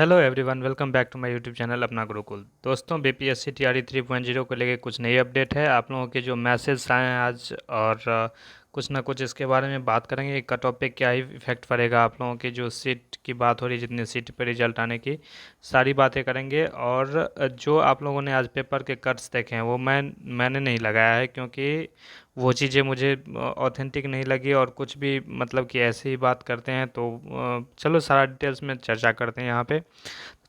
Hello everyone, welcome back to my YouTube channel Apna Gurukul. दोस्तों, BPSC TRE 3.0 को लेके कुछ नई अपडेट है। आप लोगों के जो मैसेज आए हैं आज, और कुछ ना कुछ इसके बारे में बात करेंगे। कट ऑफ पे क्या ही इफेक्ट पड़ेगा, आप लोगों की जो सीट की बात हो रही है, जितनी सीट पे रिजल्ट आने की, सारी बातें करेंगे। और जो आप लोगों ने आज पेपर के कट्स देखे हैं वो मैंने नहीं लगाया है, क्योंकि वो चीज़ें मुझे ऑथेंटिक नहीं लगी। और कुछ भी मतलब कि ऐसे ही बात करते हैं, तो चलो सारा डिटेल्स में चर्चा करते हैं यहाँ पे।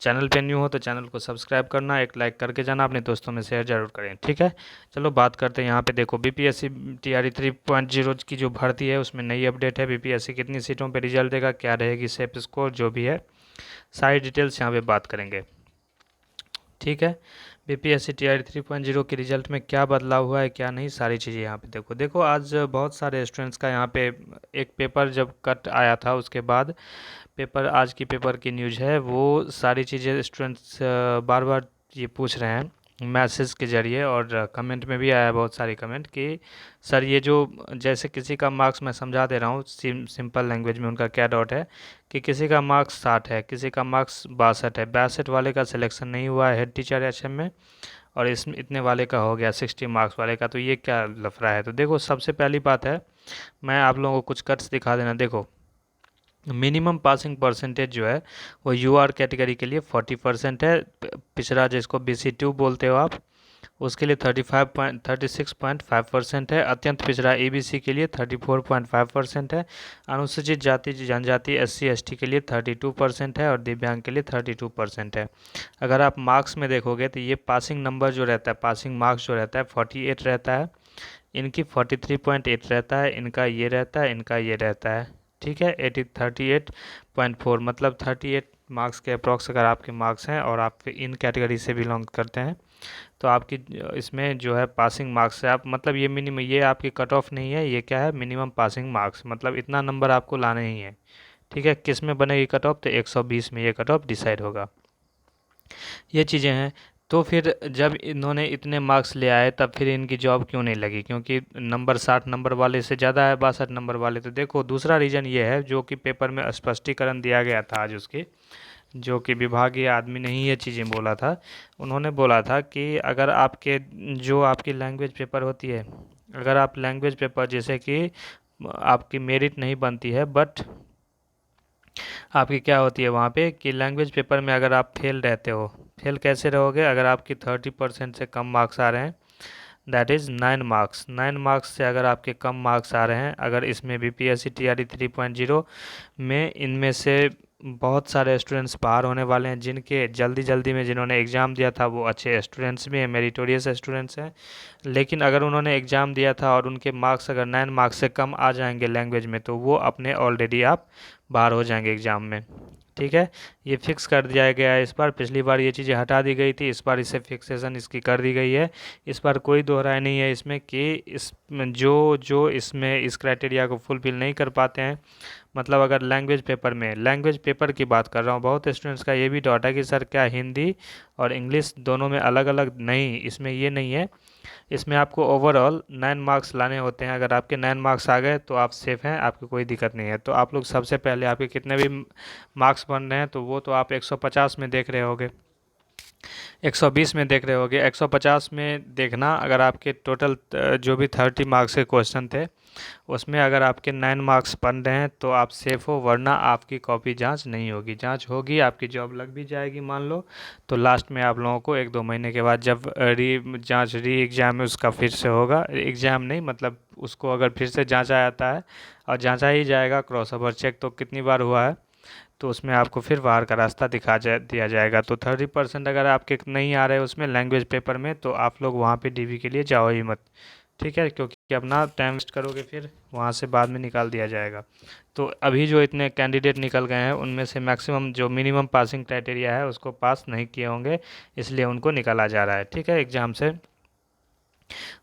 चैनल पे न्यू हो तो चैनल को सब्सक्राइब करना, एक लाइक करके जाना, अपने दोस्तों में शेयर जरूर करें, ठीक है। चलो बात करते हैं यहाँ पे। देखो, बीपीएससी टीआरई 3.0 की जो भर्ती है उसमें नई अपडेट है। बीपीएससी कितनी सीटों पे रिजल्ट देगा, क्या रहेगी सेफ स्कोर, जो भी है सारी डिटेल्स यहाँ पे बात करेंगे, ठीक है। बीपीएससी टीआरई 3.0 के रिजल्ट में क्या बदलाव हुआ है, क्या नहीं, सारी चीज़ें यहाँ पे देखो आज बहुत सारे स्टूडेंट्स का यहाँ पे एक पेपर जब कट आया था, उसके बाद पेपर, आज की पेपर की न्यूज़ है, वो सारी चीज़ें स्टूडेंट्स बार बार ये पूछ रहे हैं मैसेज के ज़रिए, और कमेंट में भी आया है बहुत सारी कमेंट कि सर ये जो, जैसे किसी का मार्क्स, मैं समझा दे रहा हूँ सिंपल लैंग्वेज में उनका क्या डाउट है, कि किसी का मार्क्स 60 है, किसी का मार्क्स 62 है, 62 वाले का सिलेक्शन नहीं हुआ है हेड टीचर एचएम में, और इसमें इतने वाले का हो गया 60 मार्क्स वाले का, तो ये क्या लफड़ा है। तो देखो, सबसे पहली बात है, मैं आप लोगों को कुछ कट्स दिखा देना। देखो, मिनिमम पासिंग परसेंटेज जो है वो यूआर कैटेगरी के लिए 40% है। पिछड़ा जिसको BC2 बोलते हो आप, उसके लिए 36.5% है। अत्यंत पिछड़ा ABC के लिए 34.5% है। अनुसूचित जाति जनजाति SC ST के लिए 32% है, और दिव्यांग के लिए 32% है। अगर आप मार्क्स में देखोगे तो ये पासिंग नंबर जो रहता है, पासिंग मार्क्स जो रहता है 48 रहता है, इनकी 43.8 रहता है, इनका ये रहता है, इनका ये रहता है, ठीक है। 38.4 मतलब 38 मार्क्स के अप्रॉक्स अगर आपके मार्क्स हैं, और आप इन कैटेगरी से बिलोंग करते हैं, तो आपकी इसमें जो है पासिंग मार्क्स है। आप मतलब ये मिनिमम, ये आपकी कट ऑफ नहीं है, ये क्या है, मिनिमम पासिंग मार्क्स, मतलब इतना नंबर आपको लाना ही है, ठीक है। किस में बनेगी कट ऑफ, तो 120 में ये कट ऑफ डिसाइड होगा। ये चीज़ें हैं। तो फिर जब इन्होंने इतने मार्क्स ले आए, तब फिर इनकी जॉब क्यों नहीं लगी, क्योंकि नंबर 60 नंबर वाले से ज़्यादा है 62 नंबर वाले। तो देखो, दूसरा रीज़न ये है, जो कि पेपर में स्पष्टीकरण दिया गया था आज उसके, जो कि विभागीय आदमी ने ही ये चीज़ें बोला था। उन्होंने बोला था कि अगर आपके, जो आपकी लैंग्वेज पेपर होती है, अगर आप लैंग्वेज पेपर, जैसे कि आपकी मेरिट नहीं बनती है, बट आपकी क्या होती है वहाँ पे, कि लैंग्वेज पेपर में अगर आप फेल रहते हो, फेल कैसे रहोगे, अगर आपकी 30% से कम मार्क्स आ रहे हैं, दैट इज़ 9 मार्क्स, 9 मार्क्स से अगर आपके कम मार्क्स आ रहे हैं, अगर इसमें बीपीएससी टीआरई 3.0 में, इनमें से बहुत सारे स्टूडेंट्स बाहर होने वाले हैं, जिनके जल्दी जल्दी में जिन्होंने एग्ज़ाम दिया था वो अच्छे स्टूडेंट्स भी हैं, मेरिटोरियस स्टूडेंट्स हैं। लेकिन अगर उन्होंने एग्ज़ाम दिया था और उनके मार्क्स अगर 9 मार्क्स से कम आ जाएंगे लैंग्वेज में, तो वो अपने ऑलरेडी आप बाहर हो जाएंगे एग्ज़ाम में, ठीक है। ये फिक्स कर दिया गया है इस बार। पिछली बार ये चीज़ें हटा दी गई थी, इस बार इसे फिक्सेशन इसकी कर दी गई है। इस बार कोई दो राय नहीं है इसमें, कि इस जो जो इसमें इस क्राइटेरिया को फुलफिल नहीं कर पाते हैं, मतलब अगर लैंग्वेज पेपर में, लैंग्वेज पेपर की बात कर रहा हूँ, बहुत स्टूडेंट्स का ये भी डाउट है कि सर क्या हिंदी और इंग्लिश दोनों में अलग अलग, नहीं, इसमें ये नहीं है। इसमें आपको ओवरऑल 9 मार्क्स लाने होते हैं। अगर आपके 9 मार्क्स आ गए तो आप सेफ़ हैं, आपकी कोई दिक्कत नहीं है। तो आप लोग सबसे पहले, आपके कितने भी मार्क्स बन रहे हैं, तो वो तो आप 150 में देख रहे होगे, 120 में देख रहे होगे, 150 में देखना। अगर आपके टोटल जो भी 30 मार्क्स के क्वेश्चन थे, उसमें अगर आपके 9 मार्क्स बन रहे हैं तो आप सेफ़ हो, वरना आपकी कॉपी जांच नहीं होगी। जांच होगी, आपकी जॉब लग भी जाएगी मान लो, तो लास्ट में आप लोगों को 1-2 महीने के बाद जब री एग्ज़ाम है उसका फिर से होगा, एग्ज़ाम नहीं मतलब उसको अगर फिर से जांचा जाता है, और जांचा ही जाएगा, क्रॉस ओवर चेक तो कितनी बार हुआ है, तो उसमें आपको फिर बाहर का रास्ता दिया जाएगा। तो 30% अगर आपके नहीं आ रहे हैं उसमें लैंग्वेज पेपर में, तो आप लोग वहाँ पे डीवी के लिए जाओ ही मत, ठीक है, क्योंकि अपना टाइम वेस्ट करोगे, फिर वहाँ से बाद में निकाल दिया जाएगा। तो अभी जो इतने कैंडिडेट निकल गए हैं, उनमें से मैक्सिमम जो मिनिमम पासिंग क्राइटेरिया है उसको पास नहीं किए होंगे, इसलिए उनको निकाला जा रहा है, ठीक है, एग्ज़ाम से।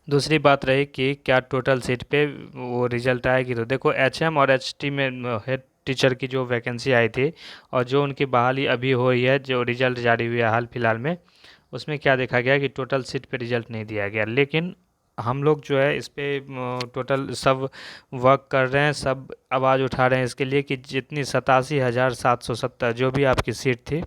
दूसरी बात रही कि क्या टोटल सीट पे वो रिजल्ट आएगी, तो देखो एचएम और एचटी में हेड टीचर की जो वैकेंसी आई थी, और जो उनकी बहाली अभी हुई है, जो रिजल्ट जारी हुआ है हाल फिलहाल में, उसमें क्या देखा गया कि टोटल सीट पे रिजल्ट नहीं दिया गया। लेकिन हम लोग जो है इस पे टोटल सब वर्क कर रहे हैं, सब आवाज़ उठा रहे हैं इसके लिए कि जितनी 87,770 जो भी आपकी सीट थी,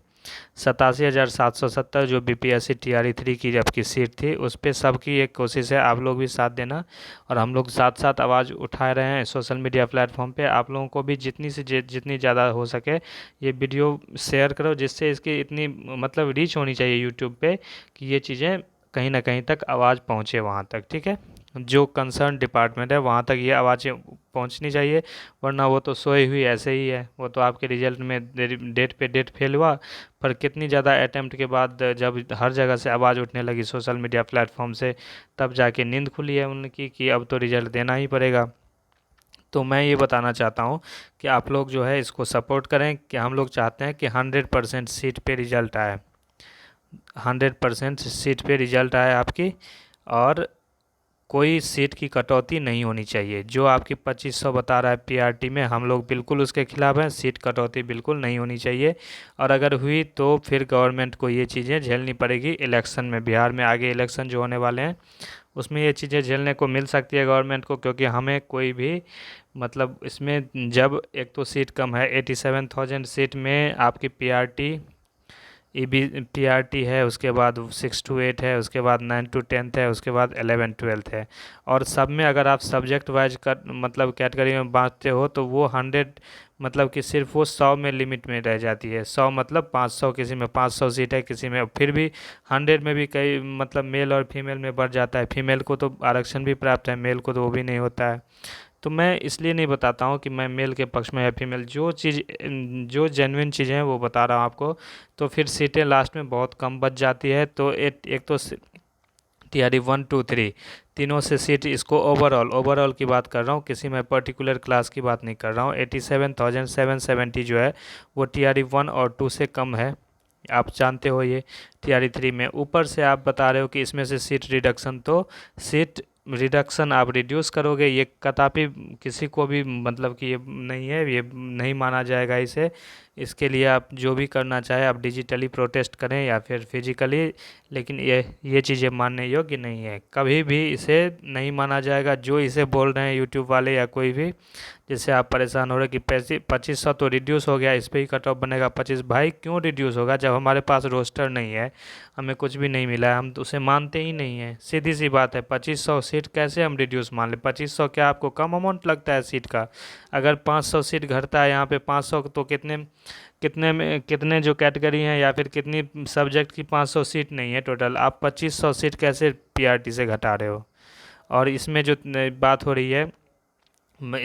87,770 जो BPSC TRE 3 की आपकी सीट थी, उस पर सबकी एक कोशिश है, आप लोग भी साथ देना। और हम लोग साथ साथ आवाज़ उठा रहे हैं सोशल मीडिया प्लेटफॉर्म पे। आप लोगों को भी जितनी ज़्यादा हो सके ये वीडियो शेयर करो, जिससे इसकी इतनी मतलब रीच होनी चाहिए यूट्यूब पे कि ये चीज़ें कहीं ना कहीं तक आवाज़ पहुँचे वहाँ तक, ठीक है। जो कंसर्न डिपार्टमेंट है वहाँ तक ये आवाज़ें पहुँचनी चाहिए, वरना वो तो सोई हुई ऐसे ही है। वो तो आपके रिजल्ट में डेट पे डेट फेल हुआ, पर कितनी ज़्यादा अटैम्प्ट के बाद जब हर जगह से आवाज़ उठने लगी सोशल मीडिया प्लेटफॉर्म से, तब जाके नींद खुली है उनकी कि अब तो रिजल्ट देना ही पड़ेगा। तो मैं ये बताना चाहता हूँ कि आप लोग जो है इसको सपोर्ट करें, कि हम लोग चाहते हैं कि 100% सीट पे रिजल्ट आए, 100% सीट पे रिजल्ट आए आपकी, और कोई सीट की कटौती नहीं होनी चाहिए। जो आपकी 2500 बता रहा है पीआरटी में, हम लोग बिल्कुल उसके खिलाफ हैं, सीट कटौती बिल्कुल नहीं होनी चाहिए। और अगर हुई तो फिर गवर्नमेंट को ये चीज़ें झेलनी पड़ेगी इलेक्शन में। बिहार में आगे इलेक्शन जो होने वाले हैं उसमें ये चीज़ें झेलने को मिल सकती है गवर्नमेंट को, क्योंकि हमें कोई भी मतलब इसमें जब एक तो सीट कम है, 87,000 सीट में आपकी पीआरटी पीआरटी है, उसके बाद 6 to 8 है, उसके बाद 9 to 10 है, उसके बाद 11 12 है। और सब में अगर आप सब्जेक्ट वाइज कर मतलब कैटेगरी में बांटते हो तो वो 100 मतलब कि सिर्फ वो 100 में लिमिट में रह जाती है। 100 मतलब 500, किसी में 500 सीट है, किसी में फिर भी 100 में भी कई मतलब मेल और फीमेल में बढ़ जाता है। फीमेल को तो आरक्षण भी प्राप्त है, मेल को तो वो भी नहीं होता है। तो मैं इसलिए नहीं बताता हूँ कि मैं मेल के पक्ष में या फीमेल, जो जेन्युइन चीज़ें हैं वो बता रहा हूँ आपको। तो फिर सीटें लास्ट में बहुत कम बच जाती है। तो एक तो TRE 1 2 3 तीनों से सीट, इसको ओवरऑल की बात कर रहा हूँ, किसी मैं पर्टिकुलर क्लास की बात नहीं कर रहा हूँ। 87,770 जो है वो TRE 1 और 2 से कम है, आप जानते हो ये। TRE 3 में ऊपर से आप बता रहे हो कि इसमें से सीट रिडक्शन, तो सीट रिडक्शन आप रिड्यूस करोगे, ये कदापि किसी को भी मतलब कि ये नहीं है, ये नहीं माना जाएगा इसे। इसके लिए आप जो भी करना चाहे, आप डिजिटली प्रोटेस्ट करें या फिर फिजिकली, लेकिन ये चीज़ें मानने योग्य नहीं है, कभी भी इसे नहीं माना जाएगा। जो इसे बोल रहे हैं यूट्यूब वाले या कोई भी, जिससे आप परेशान हो रहे कि 2500 तो रिड्यूस हो गया, इस पर ही कट ऑफ बनेगा 25। भाई क्यों रिड्यूस होगा जब हमारे पास रोस्टर नहीं है, हमें कुछ भी नहीं मिला है, हम तो उसे मानते ही नहीं है। सीधी सी बात है, 2500 सीट कैसे हम रिड्यूस मान लें? 2500 क्या आपको कम अमाउंट लगता है सीट का? अगर 500 सीट घटता है यहाँ पे 500, तो कितने कितने में कितने जो कैटेगरी हैं या फिर कितनी सब्जेक्ट की 500 सीट नहीं है टोटल, आप 2500 सीट कैसे पीआरटी से घटा रहे हो? और इसमें जो बात हो रही है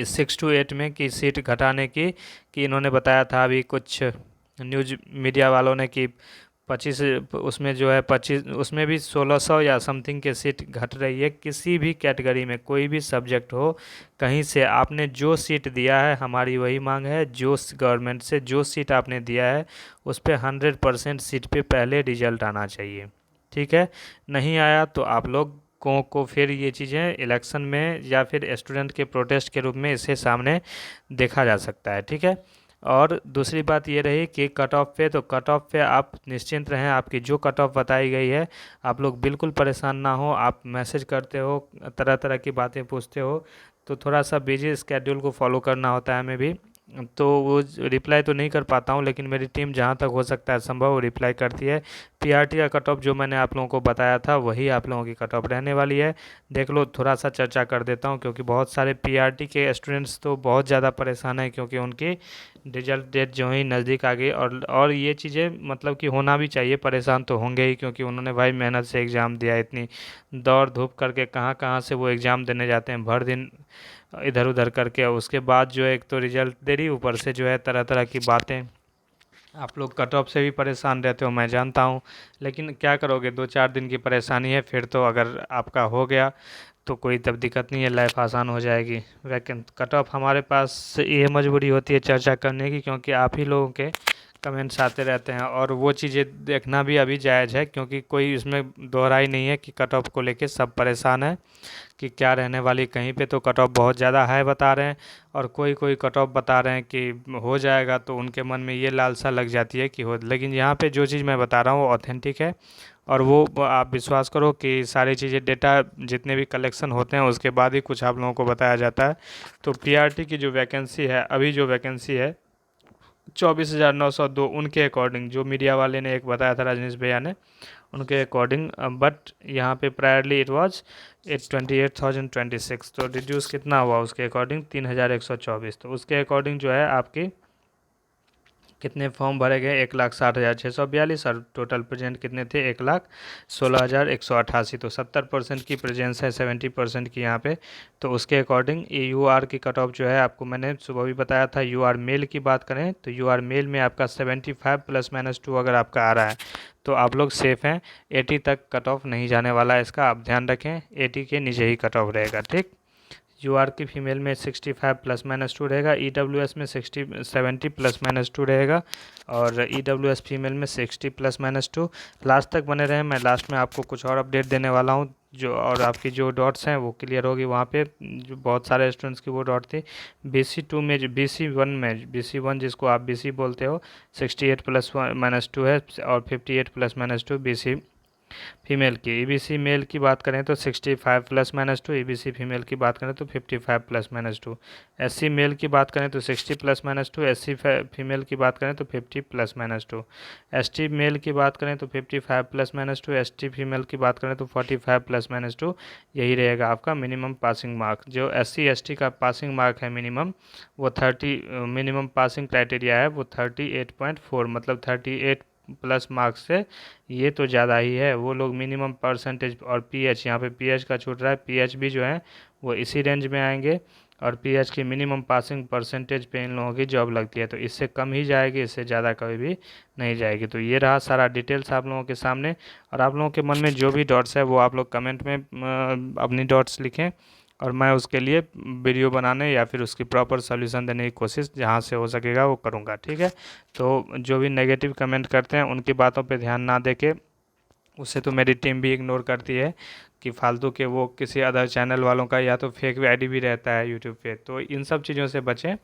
6 to 8 में कि सीट घटाने की, कि इन्होंने बताया था अभी कुछ न्यूज मीडिया वालों ने कि 25, उसमें जो है 25, उसमें भी 1600 या समथिंग के सीट घट रही है। किसी भी कैटेगरी में कोई भी सब्जेक्ट हो, कहीं से आपने जो सीट दिया है, हमारी वही मांग है, जो गवर्नमेंट से जो सीट आपने दिया है उस पर 100% सीट पे पहले रिजल्ट आना चाहिए, ठीक है। नहीं आया तो आप लोग को फिर ये चीज़ें इलेक्शन में या फिर स्टूडेंट के प्रोटेस्ट के रूप में इसे सामने देखा जा सकता है, ठीक है। और दूसरी बात ये रही कि कट ऑफ पे, तो कट ऑफ पे आप निश्चिंत रहें, आपकी जो कट ऑफ बताई गई है, आप लोग बिल्कुल परेशान ना हो। आप मैसेज करते हो, तरह तरह की बातें पूछते हो, तो थोड़ा सा बिजी स्केड्यूल को फॉलो करना होता है हमें भी, तो वो रिप्लाई तो नहीं कर पाता हूँ, लेकिन मेरी टीम जहाँ तक हो सकता है संभव वो रिप्लाई करती है। पीआरटी का कट ऑफ जो मैंने आप लोगों को बताया था वही आप लोगों की कट ऑफ रहने वाली है। देख लो, थोड़ा सा चर्चा कर देता हूँ, क्योंकि बहुत सारे पीआरटी के स्टूडेंट्स तो बहुत ज़्यादा परेशान हैं, क्योंकि उनकी रिजल्ट डेट जो ही नज़दीक आ गई। और ये चीज़ें मतलब कि होना भी चाहिए, परेशान तो होंगे ही, क्योंकि उन्होंने भाई मेहनत से एग्ज़ाम दिया, इतनी दौड़ धूप करके कहाँ कहाँ से वो एग्ज़ाम देने जाते हैं, भर दिन इधर उधर करके। उसके बाद जो है एक तो रिजल्ट देरी, ऊपर से जो है तरह तरह की बातें। आप लोग कट ऑफ से भी परेशान रहते हो, मैं जानता हूँ, लेकिन क्या करोगे, 2 4 दिन की परेशानी है। फिर तो अगर आपका हो गया तो कोई तब दिक्कत नहीं है, लाइफ आसान हो जाएगी। वैकेंट कट ऑफ हमारे पास ये मजबूरी होती है चर्चा करने की, क्योंकि आप ही लोगों के कमेंट्स आते रहते हैं, और वो चीज़ें देखना भी अभी जायज़ है, क्योंकि कोई इसमें दोहराई नहीं है कि कट ऑफ को लेके सब परेशान है कि क्या रहने वाली। कहीं पे तो कट ऑफ बहुत ज़्यादा हाई बता रहे हैं, और कोई कोई कट ऑफ बता रहे हैं कि हो जाएगा, तो उनके मन में ये लालसा लग जाती है कि हो। लेकिन यहाँ पे जो चीज़ मैं बता रहा हूँ वो ऑथेंटिक है, और वो आप विश्वास करो कि सारी चीज़ें डेटा जितने भी कलेक्शन होते हैं उसके बाद ही कुछ आप लोगों को बताया जाता है। तो पीआरटी की जो वैकेंसी है, अभी जो वैकेंसी है 24,902 उनके अकॉर्डिंग, जो मीडिया वाले ने एक बताया था रजनीश भैया ने, उनके अकॉर्डिंग। बट यहाँ पे प्रायरली इट वाज 28,026, तो रिड्यूस कितना हुआ उसके अकॉर्डिंग, 3,124। तो उसके अकॉर्डिंग जो है आपकी कितने फॉर्म भरे गए, 1,60,642, और टोटल प्रेजेंट कितने थे, 1,16,188। तो 70% की प्रेजेंस है, 70% की यहाँ पे। तो उसके अकॉर्डिंग यू आर की कट ऑफ जो है, आपको मैंने सुबह भी बताया था, यू आर मेल की बात करें तो यू आर मेल में आपका 75 ±2 अगर आपका आ रहा है तो आप लोग सेफ़ हैं। 80 तक कट ऑफ नहीं जाने वाला है इसका, आप ध्यान रखें, 80 के नीचे ही कट ऑफ रहेगा, ठीक। यू आर की फीमेल में 65 ±2 रहेगा, ई डब्ल्यू एस में 70 ±2 रहेगा, और ई डब्ल्यू एस फीमेल में 60 ±2। लास्ट तक बने रहें, मैं लास्ट में आपको कुछ और अपडेट देने वाला हूँ, जो और आपकी जो डॉट्स हैं वो क्लियर होगी वहाँ पे। जो बहुत सारे स्टूडेंट्स की वो डॉट थी BC2 में, BC1 जिसको आप BC बोलते हो, 68 ±2 है, और 58 ±2 BC फीमेल की। ईबीसी मेल की बात करें तो 65 ±2, ईबीसी फीमेल की बात करें तो 55 ±2, एससी मेल की बात करें तो 60 ±2, एससी फीमेल की बात करें तो 50 ±2, एसटी मेल की बात करें तो 55 ±2, एसटी फीमेल की बात करें तो 45 ±2। यही रहेगा आपका मिनिमम पासिंग मार्क। जो एससी एसटी का पासिंग मार्क है मिनिमम, वो 30, मिनिमम पासिंग क्राइटेरिया है वो 38.4, मतलब 38 प्लस मार्क्स से ये तो ज़्यादा ही है। वो लोग मिनिमम परसेंटेज और पीएच, यहाँ पे पीएच का छूट रहा है, पीएच भी जो है वो इसी रेंज में आएंगे, और पीएच की मिनिमम पासिंग परसेंटेज पे इन लोगों की जॉब लगती है, तो इससे कम ही जाएगी, इससे ज़्यादा कभी भी नहीं जाएगी। तो ये रहा सारा डिटेल्स आप लोगों के सामने, और आप लोगों के मन में जो भी डॉट्स है वो आप लोग कमेंट में अपनी डॉट्स लिखें, और मैं उसके लिए वीडियो बनाने या फिर उसकी प्रॉपर सॉल्यूशन देने की कोशिश जहाँ से हो सकेगा वो करूँगा, ठीक है। तो जो भी नेगेटिव कमेंट करते हैं उनकी बातों पे ध्यान ना देके, उससे तो मेरी टीम भी इग्नोर करती है कि फालतू के वो किसी अदर चैनल वालों का या तो फेक आईडी भी रहता है यूट्यूब पे, तो इन सब चीज़ों से बचें।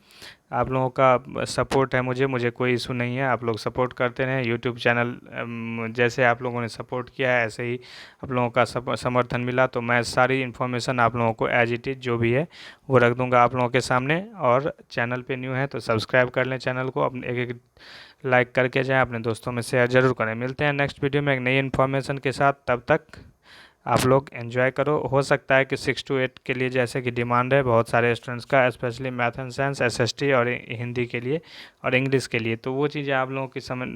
आप लोगों का सपोर्ट है मुझे कोई इशू नहीं है, आप लोग सपोर्ट करते रहें। यूट्यूब चैनल जैसे आप लोगों ने सपोर्ट किया है ऐसे ही आप लोगों का समर्थन मिला, तो मैं सारी इन्फॉर्मेशन आप लोगों को एज इट इज़ जो भी है वो रख दूंगा आप लोगों के सामने। और चैनल पे न्यू है तो सब्सक्राइब कर लें चैनल को, अपने एक एक लाइक करके जाएं, अपने दोस्तों में शेयर ज़रूर करें। मिलते हैं नेक्स्ट वीडियो में एक नई इन्फॉर्मेशन के साथ, तब तक आप लोग एंजॉय करो। हो सकता है कि 6 to 8 के लिए जैसे कि डिमांड है बहुत सारे स्टूडेंट्स का, specially math and science, SST और हिंदी के लिए और इंग्लिश के लिए, तो वो चीज़ें आप लोगों की समझ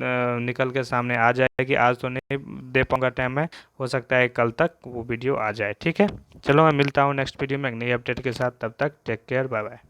निकल के सामने आ जाएगी। आज तो नहीं दे पाऊँगा टाइम में, हो सकता है कल तक वो वीडियो आ जाए, ठीक है। चलो मैं मिलता हूँ नेक्स्ट वीडियो में एक नई अपडेट के साथ, तब तक टेक केयर, बाय बाय।